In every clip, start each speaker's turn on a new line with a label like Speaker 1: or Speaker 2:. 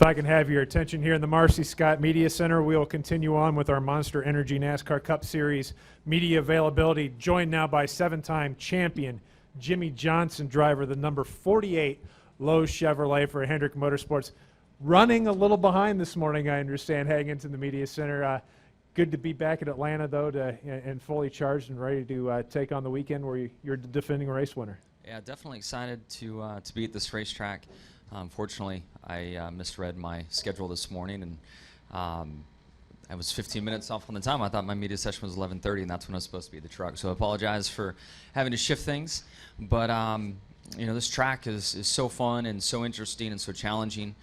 Speaker 1: If I can have your attention here in the Marcy Scott Media Center, we will continue on with our Monster Energy NASCAR Cup Series media availability, joined now by 7-time champion Jimmie Johnson, driver, the number 48 Lowe Chevrolet for Hendrick Motorsports. Running a little behind this morning, I understand, heading into the media center. Good to be back in Atlanta, though, and fully charged and ready to take on the weekend where you're the defending race winner.
Speaker 2: Yeah, definitely excited to be at this racetrack. Unfortunately, I misread my schedule this morning, and I was 15 minutes off on the time. I thought my media session was 11:30, and that's when I was supposed to be at the truck. So I apologize for having to shift things. But you know, this track is so fun and so interesting and so challenging.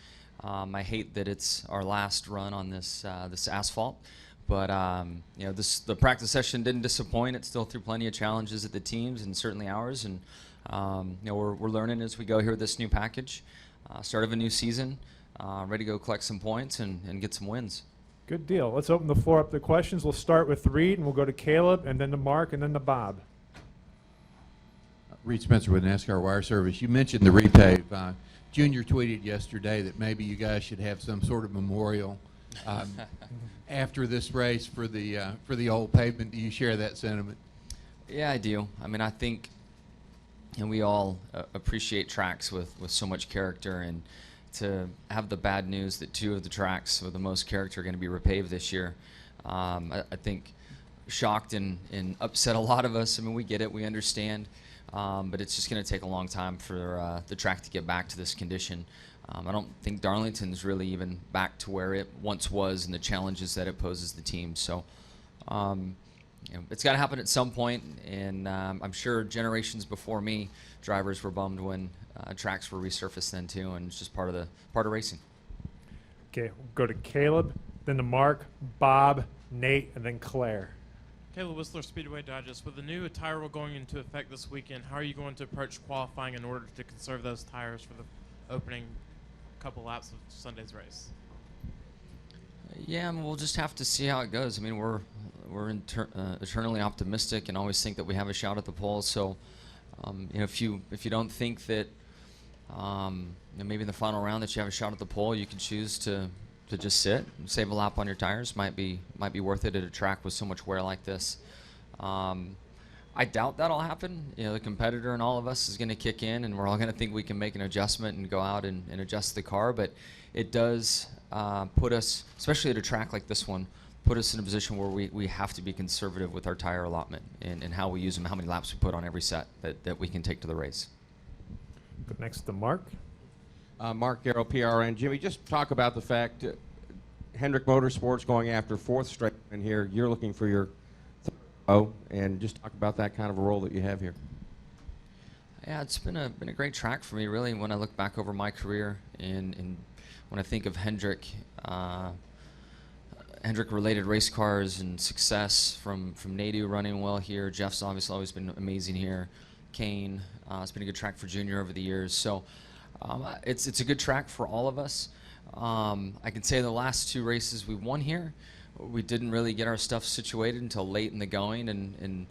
Speaker 2: I hate that it's our last run on this this asphalt. But you know, the practice session didn't disappoint. It still threw plenty of challenges at the teams and certainly ours. And you know, we're learning as we go here with this new package. Start of a new season, ready to go collect some points and get some wins.
Speaker 1: Good deal. Let's open the floor up to questions. We'll start with Reed, and we'll go to Caleb, and then to Mark, and then to Bob.
Speaker 3: Reed Spencer with NASCAR Wire Service. You mentioned the repave. Junior tweeted yesterday that maybe you guys should have some sort of memorial after this race for the old pavement. Do you share that sentiment?
Speaker 2: Yeah, I do. I mean, I think, and we all appreciate tracks with so much character, and to have the bad news that 2 of the tracks with the most character are going to be repaved this year, I think shocked and upset a lot of us. I mean, we get it, we understand, but it's just going to take a long time for the track to get back to this condition. I don't think Darlington's really even back to where it once was and the challenges that it poses the team. So you know, it's got to happen at some point, and I'm sure generations before me, drivers were bummed when tracks were resurfaced then too, and it's just part of racing.
Speaker 1: Okay, we'll go to Caleb, then to Mark, Bob, Nate, and then Claire.
Speaker 4: Caleb, Whistler Speedway Digest. With the new tire rule going into effect this weekend, how are you going to approach qualifying in order to conserve those tires for the opening couple laps of Sunday's race?
Speaker 2: Yeah, I mean, we'll just have to see how it goes. I mean, we're eternally optimistic and always think that we have a shot at the pole. So, you know, if you don't think that you know, maybe in the final round that you have a shot at the pole, you can choose to just sit and save a lap on your tires. Might be worth it at a track with so much wear like this. I doubt that'll happen. You know, the competitor in all of us is going to kick in, and we're all going to think we can make an adjustment and go out and adjust the car. But it does put us, especially at a track like this one, put us in a position where we have to be conservative with our tire allotment and how we use them, how many laps we put on every set that we can take to the race.
Speaker 1: Go next to Mark.
Speaker 5: Mark Garrow, PRN. Jimmie, just talk about the fact Hendrick Motorsports going after 4th straight in here. You're looking for your and just talk about that kind of a role that you have here.
Speaker 2: Yeah, it's been a great track for me, really, when I look back over my career and when I think of Hendrick related race cars and success from Nadu running well here. Jeff's obviously always been amazing here. Kane, it's been a good track for Junior over the years. So it's a good track for all of us. I can say the last 2 races we won here, we didn't really get our stuff situated until late in the going and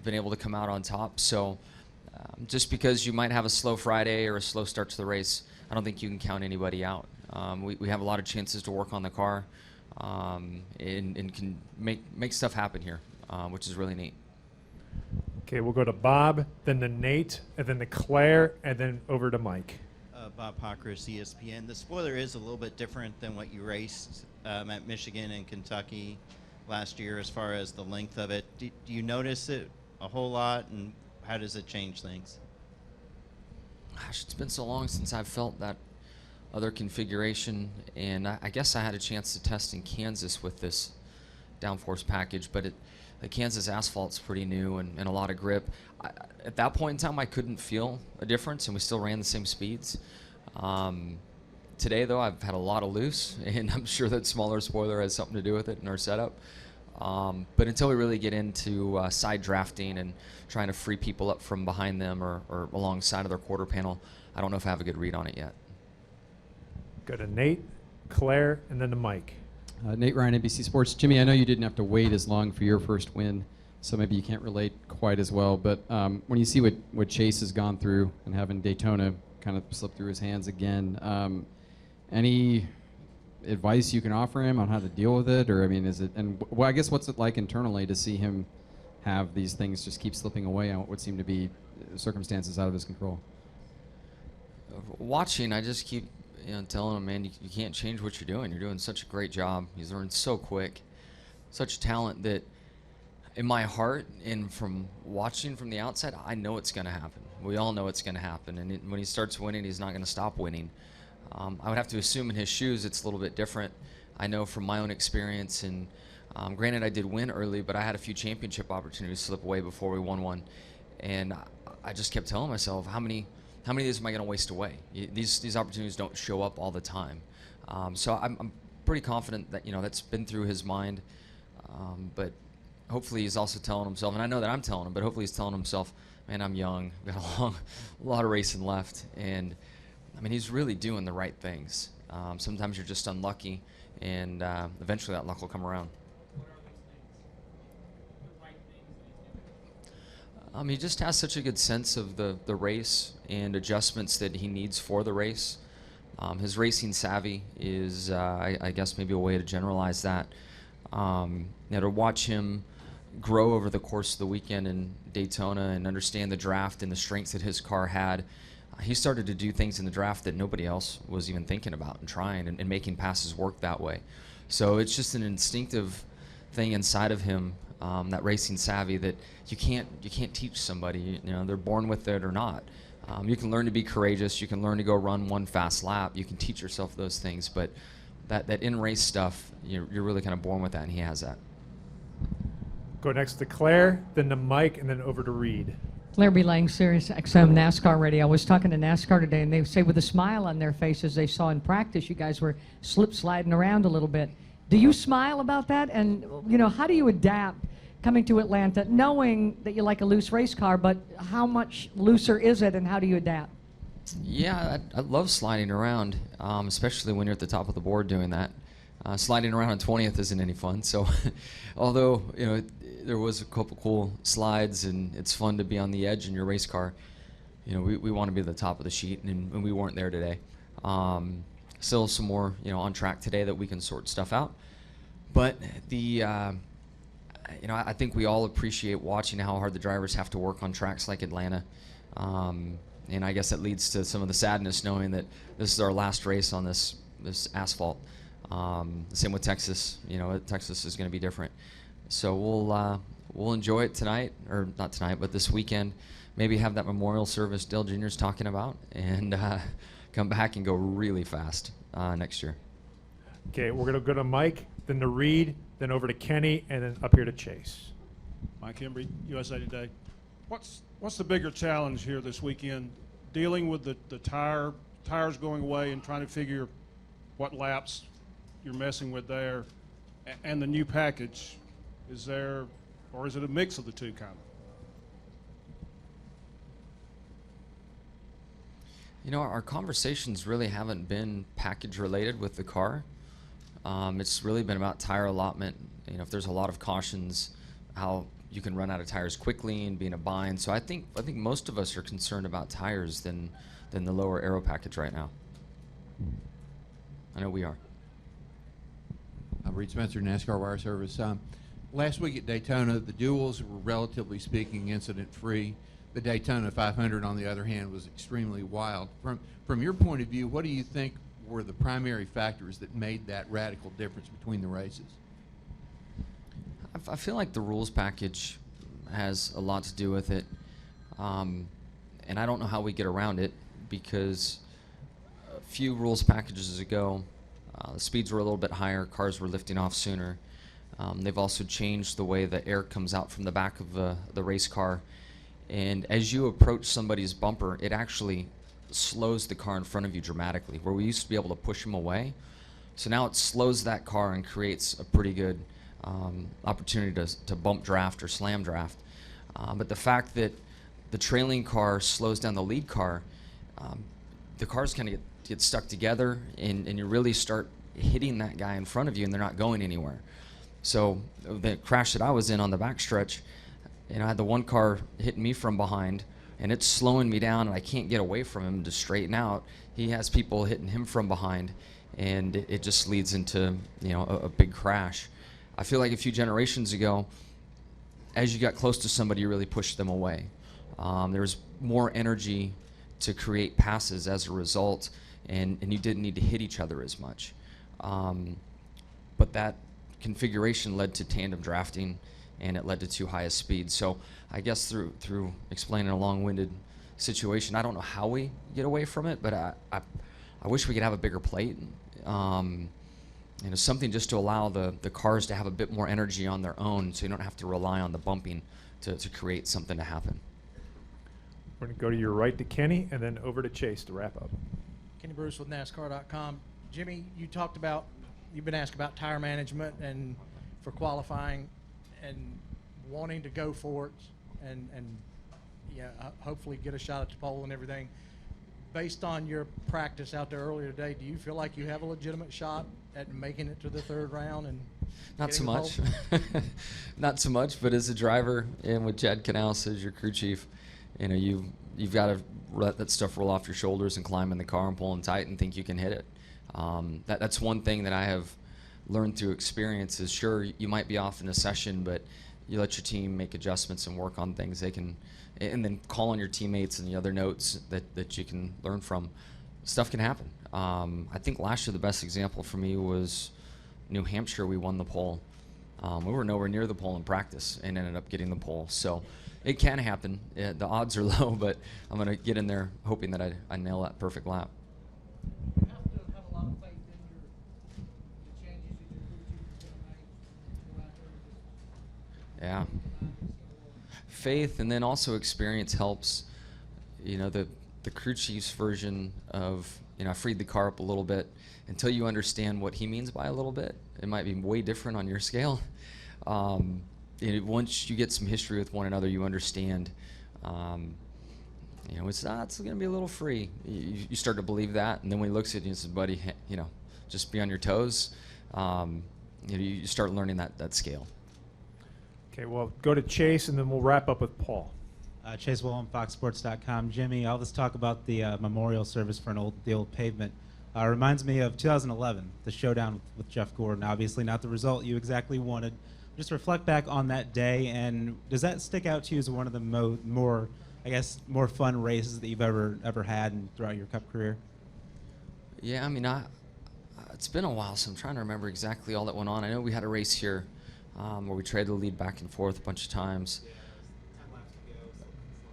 Speaker 2: been able to come out on top. So just because you might have a slow Friday or a slow start to the race, I don't think you can count anybody out. We have a lot of chances to work on the car and can make stuff happen here, which is really neat.
Speaker 1: Okay, we'll go to Bob, then to Nate, and then to Claire, and then over to Mike.
Speaker 6: Bob Pockris, ESPN. The spoiler is a little bit different than what you raced at Michigan and Kentucky last year as far as the length of it. Do you notice it a whole lot, and how does it change things?
Speaker 2: Gosh, it's been so long since I've felt that other configuration, and I guess I had a chance to test in Kansas with this downforce package, but the Kansas asphalt's pretty new and a lot of grip. At that point in time, I couldn't feel a difference, and we still ran the same speeds. Today, though, I've had a lot of loose, and I'm sure that smaller spoiler has something to do with it in our setup. But until we really get into side drafting and trying to free people up from behind them or alongside of their quarter panel, I don't know if I have a good read on it yet.
Speaker 1: Go to Nate, Claire, and then to Mike.
Speaker 7: Nate Ryan, NBC Sports. Jimmie, I know you didn't have to wait as long for your first win, so maybe you can't relate quite as well, but when you see what Chase has gone through and having Daytona kind of slip through his hands again, Any advice you can offer him on how to deal with it, or I mean, is it? And well, I guess what's it like internally to see him have these things just keep slipping away on what would seem to be circumstances out of his control?
Speaker 2: Watching, I just keep telling him, man, you can't change what you're doing. You're doing such a great job. He's learned so quick, such talent that in my heart and from watching from the outside, I know it's going to happen. We all know it's going to happen. And when he starts winning, he's not going to stop winning. I would have to assume in his shoes it's a little bit different. I know from my own experience, and granted I did win early, but I had a few championship opportunities slip away before we won one. And I just kept telling myself, how many of these am I going to waste away? These opportunities don't show up all the time. So I'm pretty confident that that's been through his mind. But hopefully he's also telling himself, and I know that I'm telling him, but hopefully he's telling himself, man, I'm young, I've got a lot of racing left, and I mean, he's really doing the right things. Sometimes you're just unlucky, and eventually that luck will come around. He just has such a good sense of the race and adjustments that he needs for the race. His racing savvy is, I guess, maybe a way to generalize that. To watch him grow over the course of the weekend in Daytona and understand the draft and the strengths that his car had, he started to do things in the draft that nobody else was even thinking about and trying and making passes work that way. So it's just an instinctive thing inside of him, that racing savvy that you can't teach somebody. They're born with it or not. You can learn to be courageous. You can learn to go run one fast lap. You can teach yourself those things, but that in-race stuff, you're really kind of born with that, and he has that.
Speaker 1: Go next to Claire, then to Mike, and then over to Reed.
Speaker 8: Claire B. Lang, Sirius XM NASCAR Radio. I was talking to NASCAR today, and they say with a smile on their faces, they saw in practice you guys were sliding around a little bit. Do you smile about that? And how do you adapt coming to Atlanta, knowing that you like a loose race car, but how much looser is it, and how do you adapt?
Speaker 2: Yeah, I love sliding around, especially when you're at the top of the board doing that. Sliding around on 20th isn't any fun. So, although there was a couple cool slides and it's fun to be on the edge in your race car, we want to be at the top of the sheet, and we weren't there today. Still some more on track today that we can sort stuff out. But I think we all appreciate watching how hard the drivers have to work on tracks like Atlanta. And I guess that leads to some of the sadness knowing that this is our last race on this asphalt. Same with Texas. Texas is going to be different. So we'll enjoy it tonight, or not tonight, but this weekend. Maybe have that memorial service Dale Jr.'s talking about, and come back and go really fast next year.
Speaker 1: Okay, we're going to go to Mike, then to Reed, then over to Kenny, and then up here to Chase.
Speaker 9: Mike Embry, USA Today. What's the bigger challenge here this weekend? Dealing with the tires going away and trying to figure what laps you're messing with there, and the new package. Is there, or is it a mix of the two kind of?
Speaker 2: Our conversations really haven't been package related with the car. It's really been about tire allotment. If there's a lot of cautions, how you can run out of tires quickly and be in a bind. So I think most of us are concerned about tires than the lower aero package right now. I know we are.
Speaker 3: I'm Reed Spencer, NASCAR Wire Service. Last week at Daytona, the duels were relatively speaking incident-free. The Daytona 500, on the other hand, was extremely wild. From your point of view, what do you think were the primary factors that made that radical difference between the races?
Speaker 2: I feel like the rules package has a lot to do with it, and I don't know how we get around it, because a few rules packages ago, the speeds were a little bit higher, cars were lifting off sooner. They've also changed the way the air comes out from the back of the race car, and as you approach somebody's bumper, it actually slows the car in front of you dramatically, where we used to be able to push them away. So now it slows that car and creates a pretty good opportunity to bump draft or slam draft. But the fact that the trailing car slows down the lead car, the cars kind of get stuck together, and you really start hitting that guy in front of you, and they're not going anywhere. So the crash that I was in on the backstretch, I had the one car hitting me from behind, and it's slowing me down, and I can't get away from him to straighten out. He has people hitting him from behind, and it just leads into a big crash. I feel like a few generations ago, as you got close to somebody, you really pushed them away. There was more energy to create passes as a result, and you didn't need to hit each other as much. But that configuration led to tandem drafting, and it led to too high a speed. So I guess through explaining a long-winded situation, I don't know how we get away from it, but I wish we could have a bigger plate. Something just to allow the cars to have a bit more energy on their own, so you don't have to rely on the bumping to create something to happen.
Speaker 1: We're going to go to your right to Kenny and then over to Chase to wrap up.
Speaker 10: Kenny Bruce with NASCAR.com. Jimmie, you've been asked about tire management and for qualifying and wanting to go for it and hopefully get a shot at the pole and everything. Based on your practice out there earlier today, do you feel like you have a legitimate shot at making it to the third round? And
Speaker 2: Not so
Speaker 10: getting
Speaker 2: much.
Speaker 10: the pole?
Speaker 2: Not so much, but as a driver and with Chad Canals as your crew chief, you've got to let that stuff roll off your shoulders and climb in the car and pull them tight and think you can hit it. That's one thing that I have learned through experience is, sure, you might be off in a session, but you let your team make adjustments and work on things they can, and then call on your teammates and the other notes that you can learn from. Stuff can happen. I think last year the best example for me was New Hampshire. We won the pole. We were nowhere near the pole in practice and ended up getting the pole. So it can happen. The odds are low, but I'm going to get in there hoping that I nail that perfect lap.
Speaker 10: You have to have a lot of faith in the changes that your crew chief is going to make. Go out there and
Speaker 2: Yeah. Faith and then also experience helps. The crew chief's version of, I freed the car up a little bit. Until you understand what he means by a little bit, it might be way different on your scale. Once you get some history with one another, you understand, it's going to be a little free. You start to believe that, and then when he looks at you and says, buddy, just be on your toes, you start learning that scale.
Speaker 1: Okay, well, go to Chase, and then we'll wrap up with Paul.
Speaker 11: Chase Willem, FoxSports.com. Jimmie, all this talk about the memorial service for the old pavement reminds me of 2011, the showdown with Jeff Gordon. Obviously not the result you exactly wanted. Just reflect back on that day, and does that stick out to you as one of the more fun races that you've ever had throughout your Cup career?
Speaker 2: Yeah, it's been a while, so I'm trying to remember exactly all that went on. I know we had a race here where we traded the lead back and forth a bunch of times.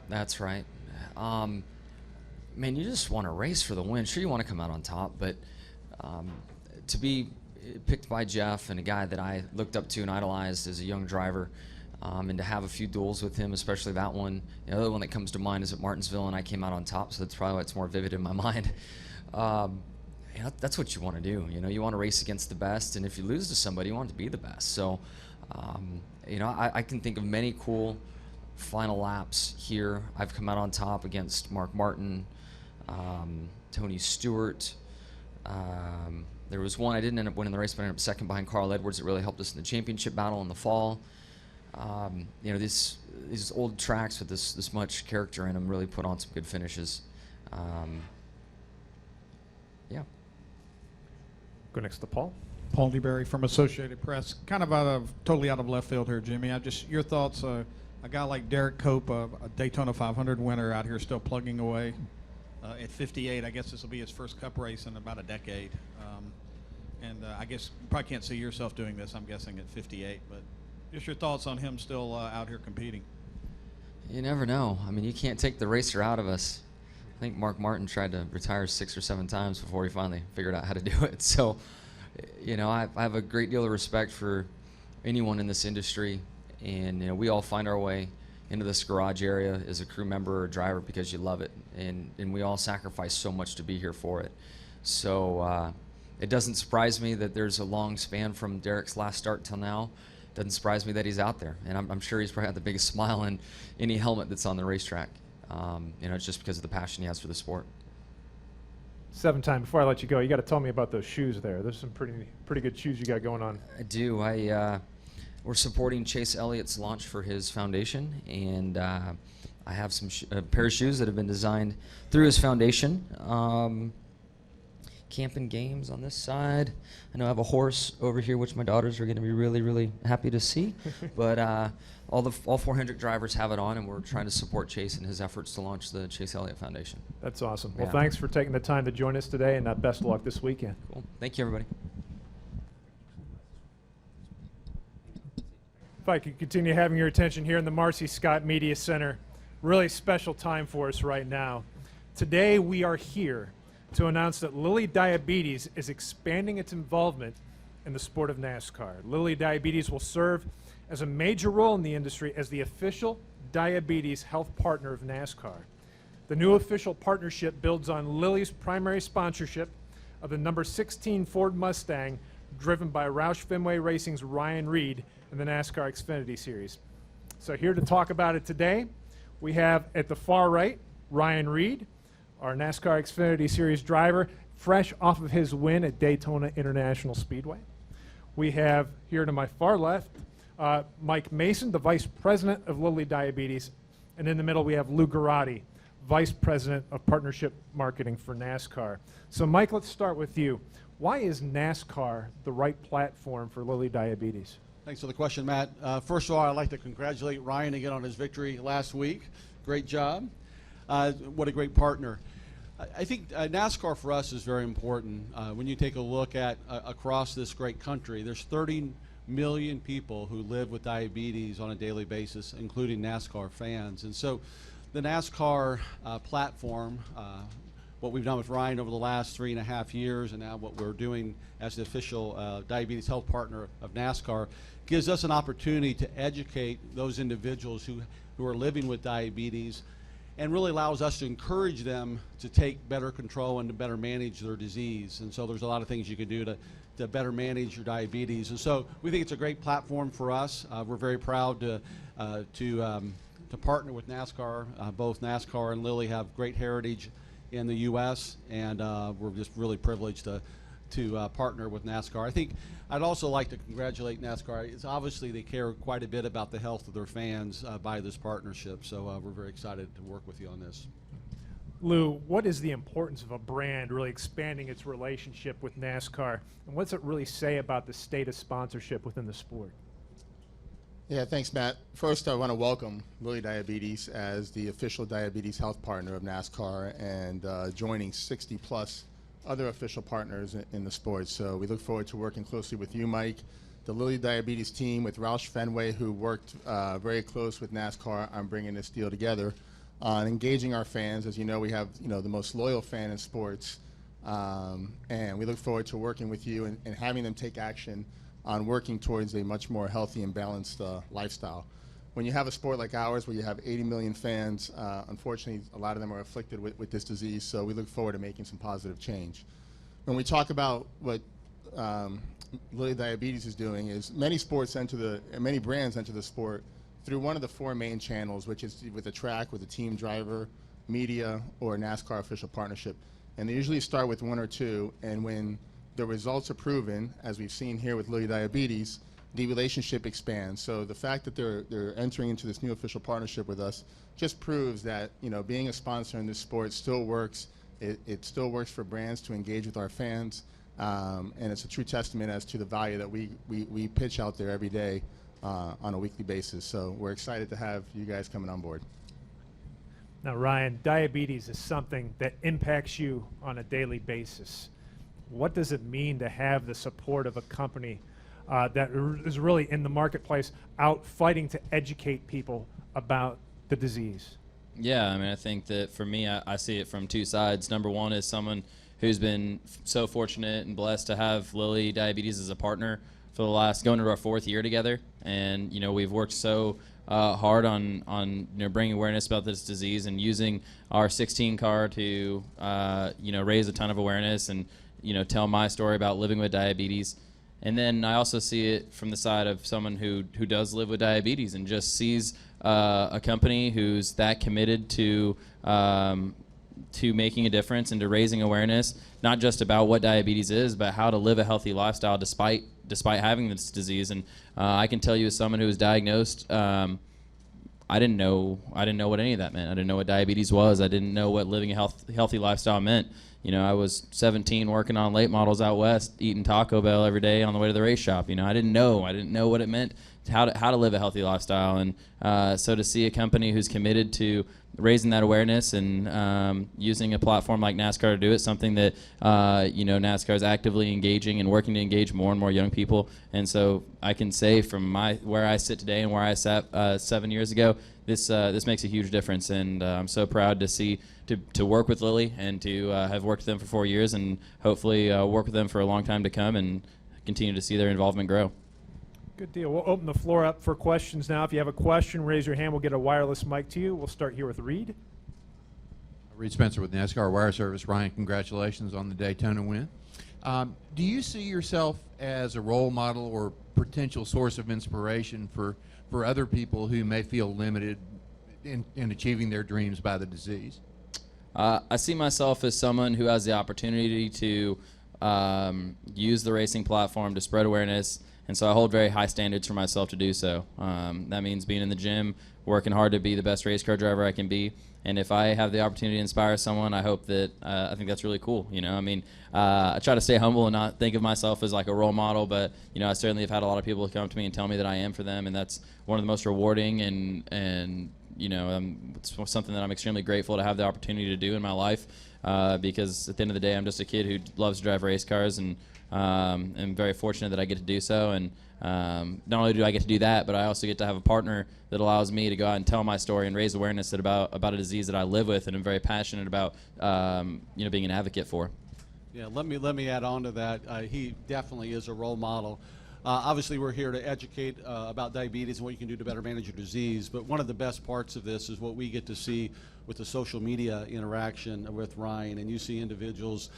Speaker 2: That's right. Man, you just want to race for the win. Sure, you want to come out on top, but to be picked by Jeff and a guy that I looked up to and idolized as a young driver, and to have a few duels with him, especially that one. The other one that comes to mind is at Martinsville, and I came out on top, so that's probably why it's more vivid in my mind. That's what you want to do. You want to race against the best, and if you lose to somebody, you want to be the best. So, I can think of many cool final laps here. I've come out on top against Mark Martin, Tony Stewart. There was one I didn't end up winning the race, but I ended up second behind Carl Edwards. That really helped us in the championship battle in the fall. These old tracks with this much character in them really put on some good finishes. Yeah.
Speaker 1: Go next to Paul.
Speaker 12: Paul DeBerry from Associated Press. Kind of totally out of left field here, Jimmie. Your thoughts. A guy like Derek Cope, a Daytona 500 winner, out here still plugging away. At 58, I guess this will be his first Cup race in about a decade. I guess you probably can't see yourself doing this, I'm guessing, at 58. But just your thoughts on him still out here competing.
Speaker 2: You never know. You can't take the racer out of us. I think Mark Martin tried to retire 6 or 7 times before he finally figured out how to do it. So, I have a great deal of respect for anyone in this industry. And we all find our way into this garage area as a crew member or driver because you love it, and we all sacrifice so much to be here for it. So it doesn't surprise me that there's a long span from Derek's last start till now. Doesn't surprise me that he's out there, and I'm sure he's probably got the biggest smile in any helmet that's on the racetrack. It's just because of the passion he has for the sport.
Speaker 1: 7-time. Before I let you go, you got to tell me about those shoes there. There's some pretty good shoes you got going on.
Speaker 2: I do. We're supporting Chase Elliott's launch for his foundation, and I have some a pair of shoes that have been designed through his foundation. camping games on this side. I know I have a horse over here, which my daughters are going to be really, really happy to see. But all 400 drivers have it on, and we're trying to support Chase in his efforts to launch the Chase Elliott Foundation.
Speaker 1: That's awesome. Well,
Speaker 2: Yeah.
Speaker 1: thanks for taking the time to join us today, and best of luck this weekend.
Speaker 2: Cool. Thank you, everybody.
Speaker 1: If I could continue having your attention here in the Marcy Scott Media Center, really special time for us right now. Today we are here to announce that Lilly Diabetes is expanding its involvement in the sport of NASCAR. Lilly Diabetes will serve as a major role in the industry as the official diabetes health partner of NASCAR. The new official partnership builds on Lilly's primary sponsorship of the number 16 Ford Mustang driven by Roush Fenway Racing's Ryan Reed in the NASCAR Xfinity Series. So here to talk about it today, we have at the far right, Ryan Reed, our NASCAR Xfinity Series driver, fresh off of his win at Daytona International Speedway. We have here to my far left, Mike Mason, the Vice President of Lilly Diabetes. And in the middle, we have Lou Garate, Vice President of Partnership Marketing for NASCAR. So Mike, let's start with you. Why is NASCAR the right platform for Lilly Diabetes?
Speaker 13: Thanks for the question, Matt. First of all, I'd like to congratulate Ryan again on his victory last week. Great job. What a great partner. I think NASCAR for us is very important. When you take a look at across this great country, there's 30 million people who live with diabetes on a daily basis, including NASCAR fans. And so the NASCAR platform, what we've done with Ryan over the last 3.5 years, and now what we're doing as the official diabetes health partner of NASCAR, gives us an opportunity to educate those individuals who are living with diabetes, and really allows us to encourage them to take better control and to better manage their disease. And so there's a lot of things you can do to better manage your diabetes. And so we think it's a great platform for us. We're very proud to partner with NASCAR. Both NASCAR and Lilly have great heritage in the U.S., and we're just really privileged to partner with NASCAR. I think I'd also like to congratulate NASCAR. It's obviously they care quite a bit about the health of their fans by this partnership, so we're very excited to work with you on this.
Speaker 1: Lou, what is the importance of a brand really expanding its relationship with NASCAR, and what's it really say about the state of sponsorship within the sport?
Speaker 14: Yeah, thanks, Matt. First, I want to welcome Lilly Diabetes as the official diabetes health partner of NASCAR and joining 60-plus other official partners in the sport. So we look forward to working closely with you, Mike, the Lilly Diabetes team with Roush Fenway, who worked very close with NASCAR on bringing this deal together, on engaging our fans. As you know, we have the most loyal fan in sports, and we look forward to working with you and having them take action on working towards a much more healthy and balanced lifestyle. When you have a sport like ours where you have 80 million fans, unfortunately a lot of them are afflicted with this disease, so we look forward to making some positive change. When we talk about what Lilly Diabetes is doing, is many brands enter the sport through one of the four main channels, which is with a track, with a team driver, media, or NASCAR official partnership. And they usually start with one or two, and when the results are proven, as we've seen here with Lilly Diabetes, the relationship expands. So the fact that they're entering into this new official partnership with us just proves that being a sponsor in this sport still works. It still works for brands to engage with our fans, and it's a true testament as to the value that we pitch out there every day on a weekly basis. So we're excited to have you guys coming on board.
Speaker 1: Now, Ryan, diabetes is something that impacts you on a daily basis. What does it mean to have the support of a company that is really in the marketplace out fighting to educate people about the disease?
Speaker 15: Yeah, I mean, I think that for me, I see it from two sides. Number one is someone who's been so fortunate and blessed to have Lilly Diabetes as a partner for the last, going into our 4th year together. And, we've worked so hard on bringing awareness about this disease and using our 16 car to, raise a ton of awareness and, tell my story about living with diabetes. And then I also see it from the side of someone who does live with diabetes and just sees a company who's that committed to making a difference and to raising awareness, not just about what diabetes is, but how to live a healthy lifestyle despite having this disease. And I can tell you, as someone who was diagnosed, I didn't know what any of that meant. I didn't know what diabetes was. I didn't know what living a healthy lifestyle meant. You know, I was 17 working on late models out west, eating Taco Bell every day on the way to the race shop. You know, I didn't know what it meant, how to live a healthy lifestyle. And so to see a company who's committed to raising that awareness and using a platform like NASCAR to do it, something that you know, NASCAR is actively engaging and working to engage more and more young people. And so I can say from where I sit today and where I sat 7 years ago, this makes a huge difference. And I'm so proud to see to work with Lilly and to have worked with them for 4 years and hopefully work with them for a long time to come and continue to see their involvement grow.
Speaker 1: Good deal. We'll open the floor up for questions now. If you have a question, raise your hand. We'll get a wireless mic to you. We'll start here with Reed.
Speaker 3: Reed Spencer with NASCAR Wire Service. Ryan, congratulations on the Daytona win. Do you see yourself as a role model or potential source of inspiration for other people who may feel limited in achieving their dreams by the disease?
Speaker 15: I see myself as someone who has the opportunity to use the racing platform to spread awareness, and so I hold very high standards for myself to do so. That means being in the gym, working hard to be the best race car driver I can be, and if I have the opportunity to inspire someone, I hope that I think that's really cool. You know, I mean, I try to stay humble and not think of myself as like a role model, but you know, I certainly have had a lot of people come to me and tell me that I am for them, and that's one of the most rewarding and you know, it's something that I'm extremely grateful to have the opportunity to do in my life, because at the end of the day, I'm just a kid who loves to drive race cars, and I'm very fortunate that I get to do so. And not only do I get to do that, but I also get to have a partner that allows me to go out and tell my story and raise awareness about a disease that I live with and I'm very passionate about, you know, being an advocate for.
Speaker 13: Yeah, let me add on to that. He definitely is a role model. Obviously, we're here to educate about diabetes and what you can do to better manage your disease, but one of the best parts of this is what we get to see with the social media interaction with Ryan, and you see individuals,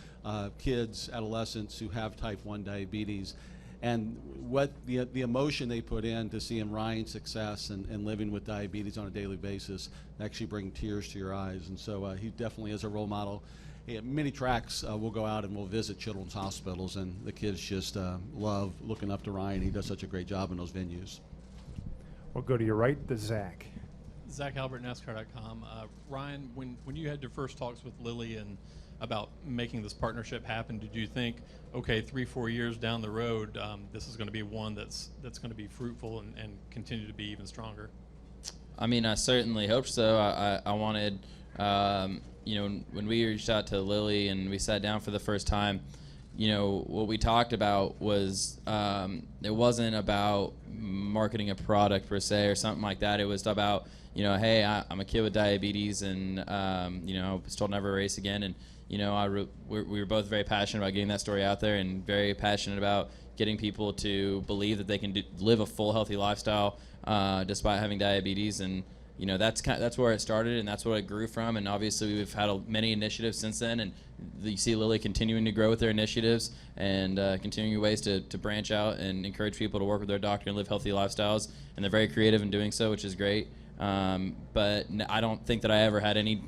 Speaker 13: kids, adolescents who have type 1 diabetes, and what the emotion they put in to seeing Ryan's success and living with diabetes on a daily basis actually bring tears to your eyes. And so he definitely is a role model. At many tracks, we'll go out and we'll visit children's hospitals, and the kids just love looking up to Ryan. He does such a great job in those venues.
Speaker 1: We'll go to your right, the Zach.
Speaker 16: Zach Albert, NASCAR.com. Ryan, when you had your first talks with Lilly and about making this partnership happen, did you think, okay, 3-4 years down the road, this is going to be one that's going to be fruitful and continue to be even stronger?
Speaker 15: I mean, I certainly hope so. I wanted, you know, when we reached out to Lilly and we sat down for the first time, you know, what we talked about was it wasn't about marketing a product per se or something like that. It was about, you know, hey, I'm a kid with diabetes, and you know, I was told never to race again, and you know, we were both very passionate about getting that story out there, and very passionate about getting people to believe that they can live a full, healthy lifestyle despite having diabetes. And you know, that's where it started, and that's what it grew from. And obviously, we've had many initiatives since then, and you see Lilly continuing to grow with their initiatives and continuing ways to branch out and encourage people to work with their doctor and live healthy lifestyles. And they're very creative in doing so, which is great. But I don't think that I ever had any,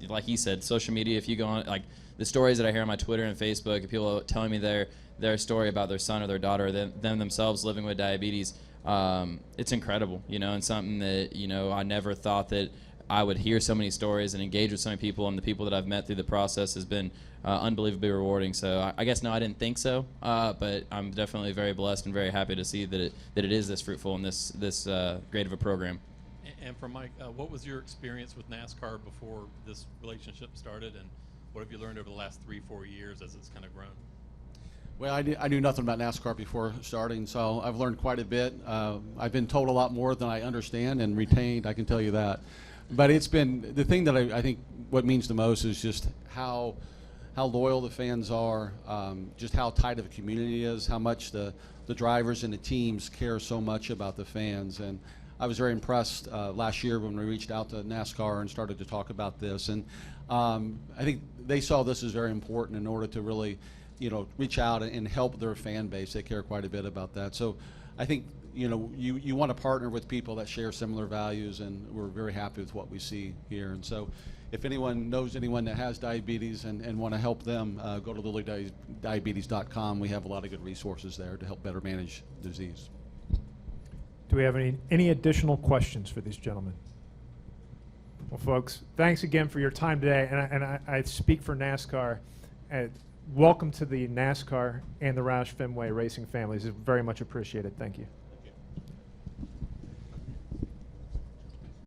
Speaker 15: like he said, social media. If you go on, like the stories that I hear on my Twitter and Facebook, of people telling me their story about their son or their daughter, them themselves living with diabetes, it's incredible, you know, and something that, you know, I never thought that I would hear so many stories and engage with so many people, and the people that I've met through the process has been unbelievably rewarding. So I guess no, I didn't think so, but I'm definitely very blessed and very happy to see that it is this fruitful and this great of a program.
Speaker 16: And for Mike, what was your experience with NASCAR before this relationship started, and what have you learned over the last 3-4 years as it's kind of grown?
Speaker 13: Well, I knew nothing about NASCAR before starting, so I've learned quite a bit. I've been told a lot more than I understand and retained, I can tell you that. But it's been, the thing that I think what means the most is just how loyal the fans are, just how tight of a community it is, how much the drivers and the teams care so much about the fans. And I was very impressed last year when we reached out to NASCAR and started to talk about this. And I think they saw this as very important in order to really, you know, reach out and help their fan base. They care quite a bit about that. So I think, you know, you want to partner with people that share similar values, and we're very happy with what we see here. And so if anyone knows anyone that has diabetes and want to help them, go to LillyDiabetes.com. We have a lot of good resources there to help better manage the disease.
Speaker 1: Do we have any additional questions for these gentlemen? Well, folks, thanks again for your time today. And I speak for NASCAR welcome to the NASCAR and the Roush Fenway racing families. It's very much appreciated. Thank you.